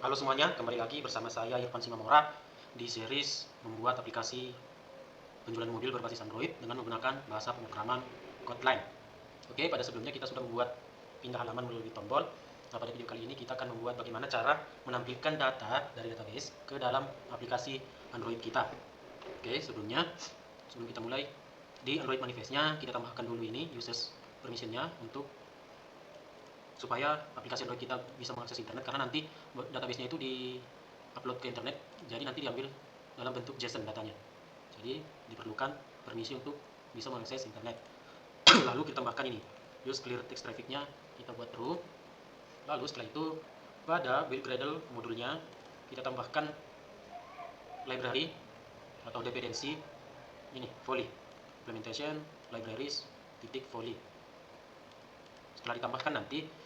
Halo semuanya, kembali lagi bersama saya Irfan Simamora di series membuat aplikasi penjualan mobil berbasis Android dengan menggunakan bahasa pemrograman Kotlin. Oke, pada sebelumnya kita sudah membuat pindah halaman melalui tombol. Nah, pada video kali ini kita akan membuat bagaimana cara menampilkan data dari database ke dalam aplikasi Android kita. Oke, sebelum kita mulai, di Android manifestnya kita tambahkan dulu ini users permissionnya untuk supaya aplikasi Android kita bisa mengakses internet, karena nanti database-nya itu di-upload ke internet, jadi nanti diambil dalam bentuk JSON datanya. Jadi diperlukan permisi untuk bisa mengakses internet. Lalu kita tambahkan ini, use clear text traffic-nya kita buat true. Lalu setelah itu pada build Gradle modulnya kita tambahkan library atau dependensi ini volley implementation libraries titik volley. Setelah ditambahkan nanti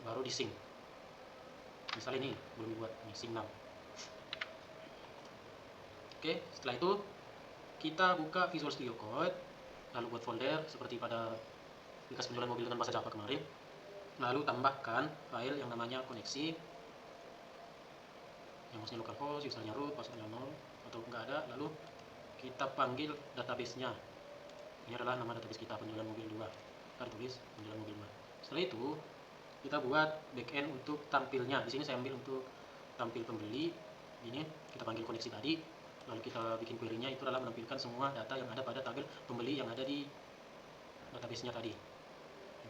baru di sync. Misalnya ini belum dibuat, ini sync now. Oke, setelah itu kita buka Visual Studio Code, lalu buat folder seperti pada aplikasi penjualan mobil dengan bahasa Java kemarin. Lalu tambahkan file yang namanya koneksi, yang maksudnya localhost, usernya root, passwordnya 0 atau enggak ada. Lalu kita panggil database-nya. Ini adalah nama database kita, penjualan mobil 2. Kita tulis penjualan mobil 2. Setelah itu kita buat backend untuk tampilnya. Di sini saya ambil untuk tampil pembeli. Ini kita panggil koneksi tadi. Lalu kita bikin query-nya, itu adalah menampilkan semua data yang ada pada tabel pembeli yang ada di database-nya tadi.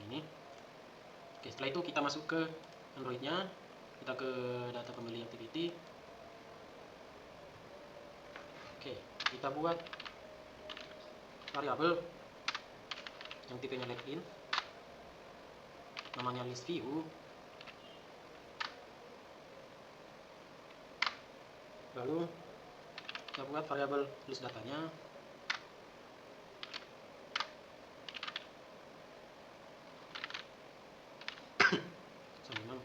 Ini. Oke, setelah itu kita masuk ke Android-nya. Kita ke data pembeli activity. Oke, kita buat variabel yang tipenya let-in, namanya list view. Lalu kita buat variabel list datanya. Sama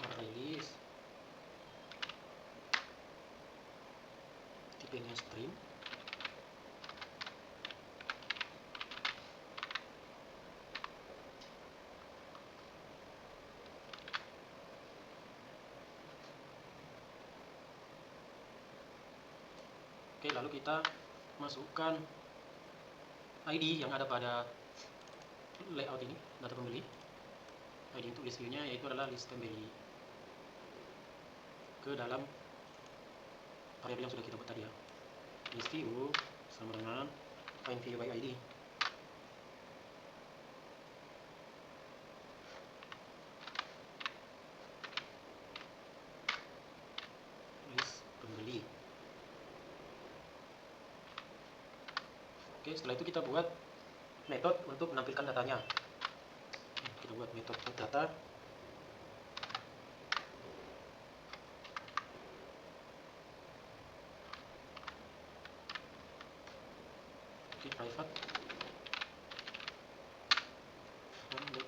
array list, tipenya string. Oke, lalu kita masukkan ID yang ada pada layout ini, data pembeli. ID untuk list view-nya yaitu adalah list pembeli ke dalam variabel yang sudah kita buat tadi ya. List view sama dengan find view by ID. List pembeli. Oke, setelah itu kita buat metode untuk menampilkan datanya. Kita buat metode data. Oke, private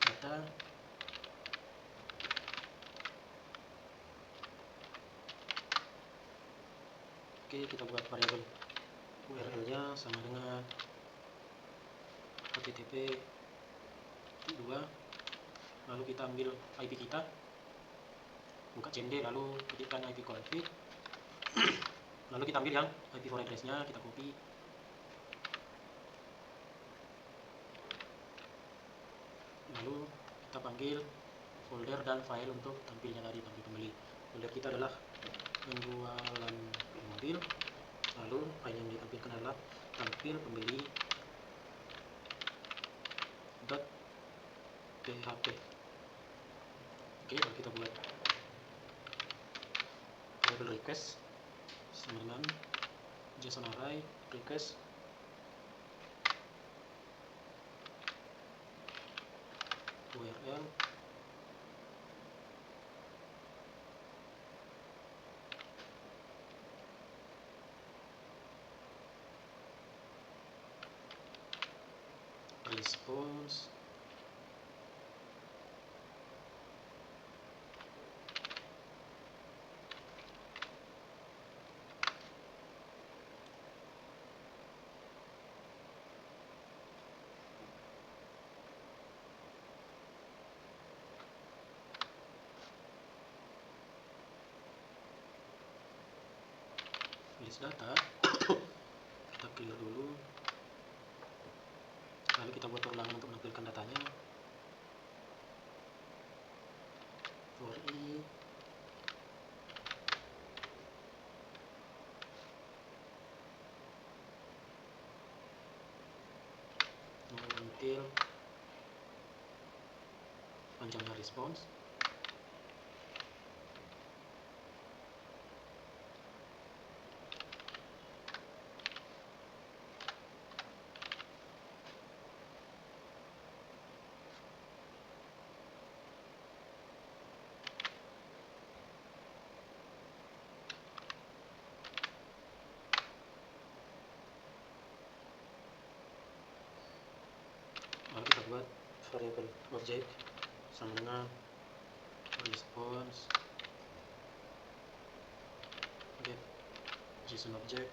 data. Oke, kita buat variabel URL-nya sama dengan http 2. Lalu kita ambil IP kita, buka cmd, lalu ketikkan IP config. Lalu kita ambil yang IP4 address-nya, kita copy. Lalu kita panggil folder dan file untuk tampilnya tadi, tampil pembeli. Folder kita adalah penjualan mobil. Lalu file yang ditampilkan adalah tampil pembeli .php. Oke, lalu kita buat variable request sama dengan JSON array request URL response list data. Kita clear dulu, lalu kita buat perulangan untuk menampilkan datanya. For i until panjangnya response. Lalu kita buat variable object sama dengan response get JSON object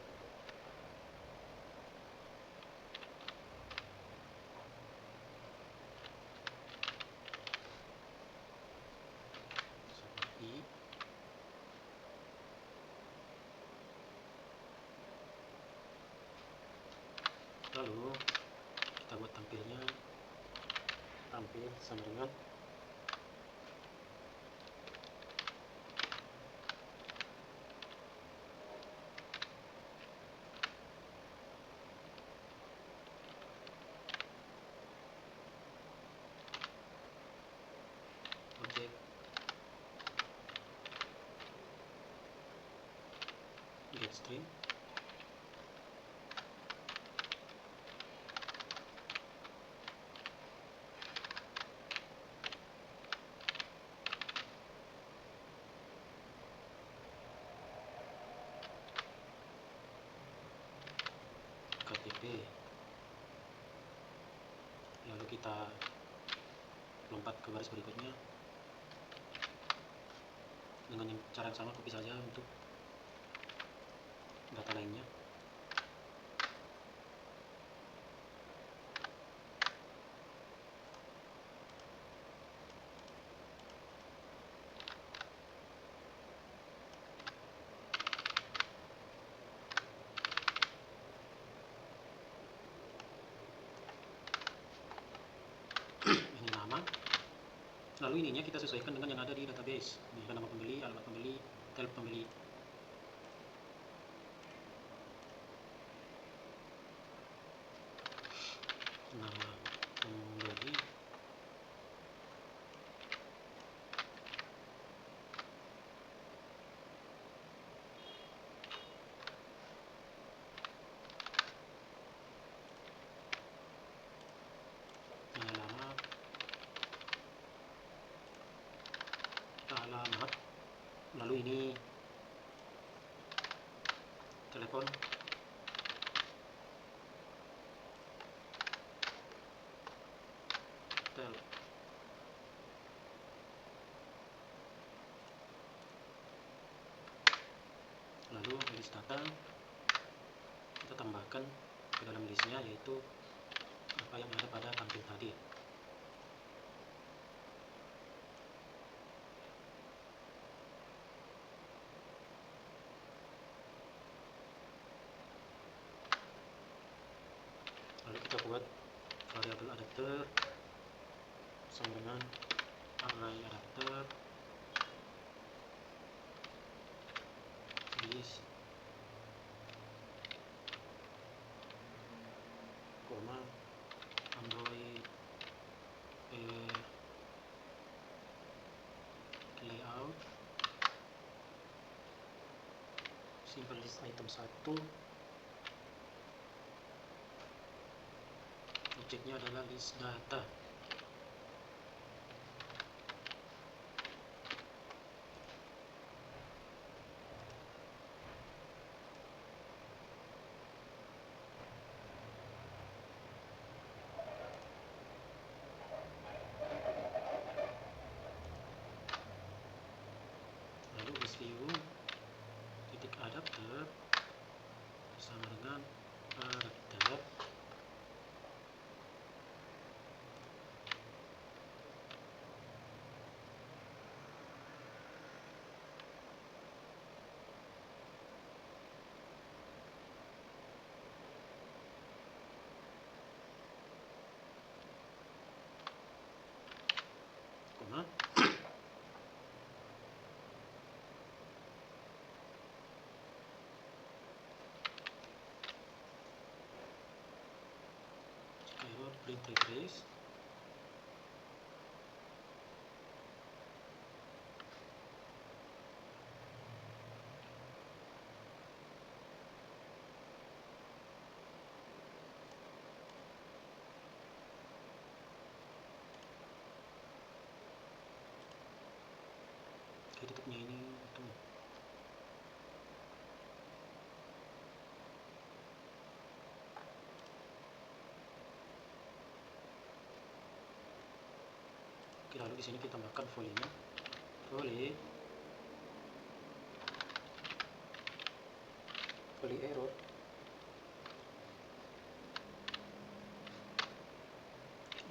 i. Lalu kita buat tampil sama dengan object get string KTP. Lalu kita lompat ke baris berikutnya dengan cara yang sama, copy saja untuk data lainnya. Ini nama. Lalu ininya kita sesuaikan dengan yang ada di database. Ini ada nama pembeli, alamat pembeli, tel pembeli. Nama pembeli alamat, lalu ini telepon, tel, lalu list data kita tambahkan ke dalam listnya, yaitu apa yang ada pada tampil tadi. Lalu kita buat variable adapter sama dengan array adapter list koma Android layout simple list item 1. Objeknya adalah list data. Lalu list view titik adapter sama dengan adapter series. Oke, tutupnya ini itu. Oke, lalu di sini kita tambahkan volumenya. Volley error.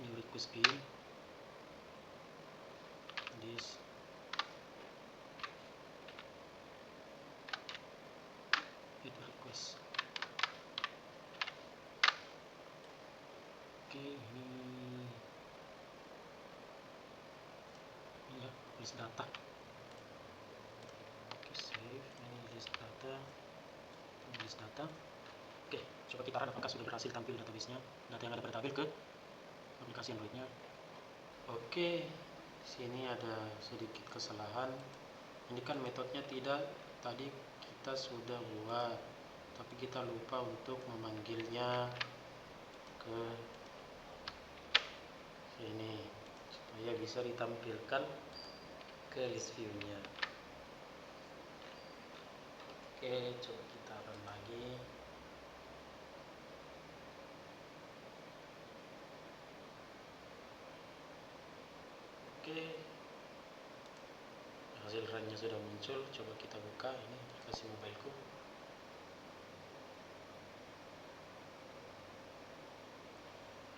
New request bin. This request. Oke, ini ya, list data. Oke, save. Ini list data. Oke, coba kita run apakah sudah berhasil tampil database-nya, data yang ada pada tabel ke aplikasi Android-nya. Oke, sini ada sedikit kesalahan. Ini kan metodenya tidak, tadi kita sudah buat, tapi kita lupa untuk memanggilnya ke sini supaya bisa ditampilkan ke list view-nya. Oke, coba kita run lagi. Oke, hasil runnya sudah muncul. Coba kita buka ini aplikasi mobileku.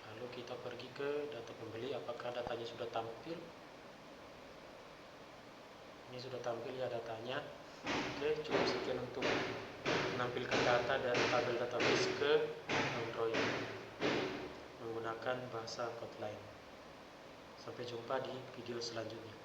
Lalu kita pergi ke data pembeli, apakah datanya sudah tampil? Ini sudah tampil ya datanya. Oke, cukup sekian untuk menampilkan data dari tabel database ke Android menggunakan bahasa Kotlin. Sampai jumpa di video selanjutnya.